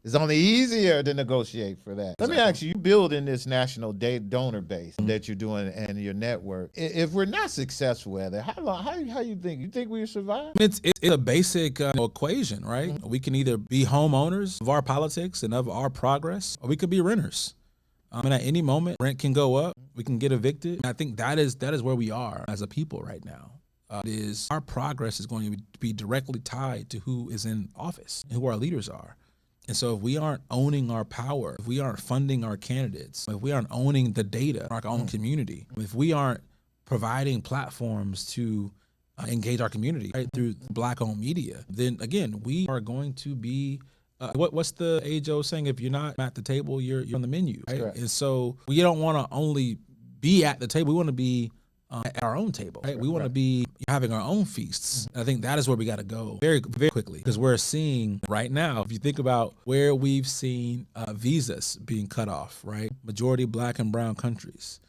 It's only easier to negotiate for that. Let me ask you, you building this national donor base that you're doing and your network. If we're not successful at it, how you think? You think we'll survive? It's a basic equation, right? Mm-hmm. We can either be homeowners of our politics and of our progress, or we could be renters. And at any moment, rent can go up. We can get evicted. And I think that is where we are as a people right now. Our progress is going to be directly tied to who is in office and who our leaders are. And so if we aren't owning our power, if we aren't funding our candidates, if we aren't owning the data in our own community, if we aren't providing platforms to engage our community, right, through Black-owned media, then again, we are going to be, what's the age-old saying? If you're not at the table, you're on the menu, right? And so we don't want to only be at the table, we want to be at our own table, right? We want to be having our own feasts. I think that is where we got to go very, very quickly, because we're seeing right now, if you think about where we've seen visas being cut off, right? Majority Black and brown countries.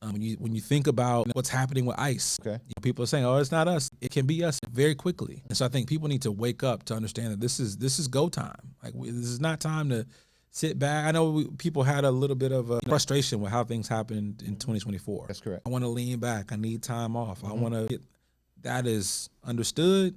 When you think about what's happening with ICE, people are saying, "Oh, it's not us." It can be us very quickly. And so I think people need to wake up to understand that this is go time. Like this is not time to sit back. I know people had a little bit of frustration with how things happened in 2024. That's correct. I want to lean back. I need time off. I want to get that is understood.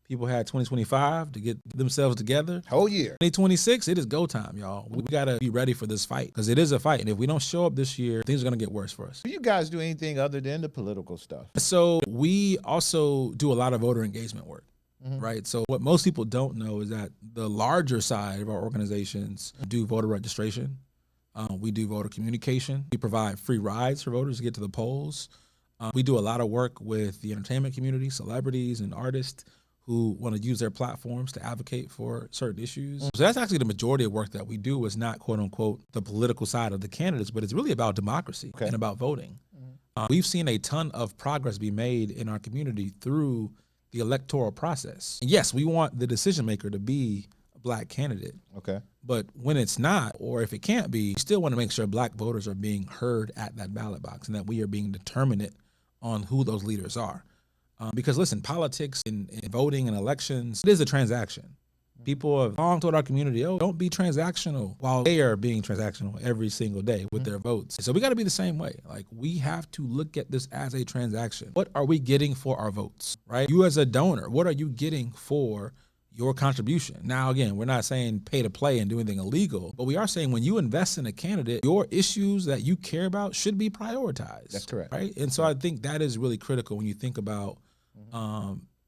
People had 2025 to get themselves together. Whole year. 2026, it is go time, y'all. We got to be ready for this fight, because it is a fight. And if we don't show up this year, things are going to get worse for us. Do you guys do anything other than the political stuff? So we also do a lot of voter engagement work. Right. So what most people don't know is that the larger side of our organizations do voter registration. We do voter communication. We provide free rides for voters to get to the polls. We do a lot of work with the entertainment community, celebrities and artists who want to use their platforms to advocate for certain issues. So that's actually the majority of work that we do, is not, quote unquote, the political side of the candidates, but it's really about democracy and about voting. We've seen a ton of progress be made in our community through the electoral process. And yes, we want the decision maker to be a Black candidate. But when it's not, or if it can't be, we still want to make sure Black voters are being heard at that ballot box and that we are being determinate on who those leaders are. Because listen, politics and voting and elections, it is a transaction. People have long told our community, oh, don't be transactional, while they are being transactional every single day with their votes. So we got to be the same way. Like, we have to look at this as a transaction. What are we getting for our votes, right? You as a donor, what are you getting for your contribution? Now, again, we're not saying pay to play and do anything illegal, but we are saying when you invest in a candidate, your issues that you care about should be prioritized. That's correct. Right? And so I think that is really critical when you think about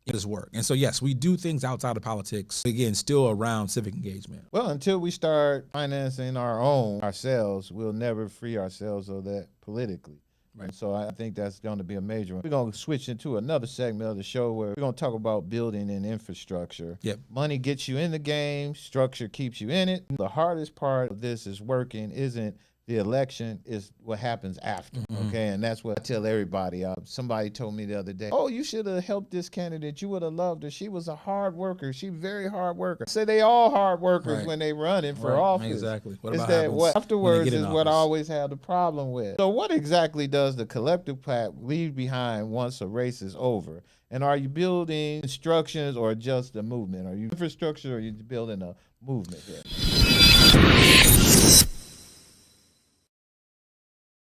this work. And so, yes, we do things outside of politics, again, still around civic engagement. Well, until we start financing ourselves, we'll never free ourselves of that politically. Right. So I think that's going to be a major one. We're going to switch into another segment of the show where we're going to talk about building an infrastructure. Money gets you in the game, structure keeps you in it. The hardest part of this is working isn't the election, is what happens after, okay? And that's what I tell everybody. Somebody told me the other day, oh, you should have helped this candidate. You would have loved her. She was a hard worker. She very hard worker. Say they all hard workers when they running for office. Exactly. What is about that what afterwards is what I office? always have the problem with. So what exactly does the Collective PAC leave behind once a race is over? And are you building instructions or just a movement? Are you infrastructure, or are you building a movement here?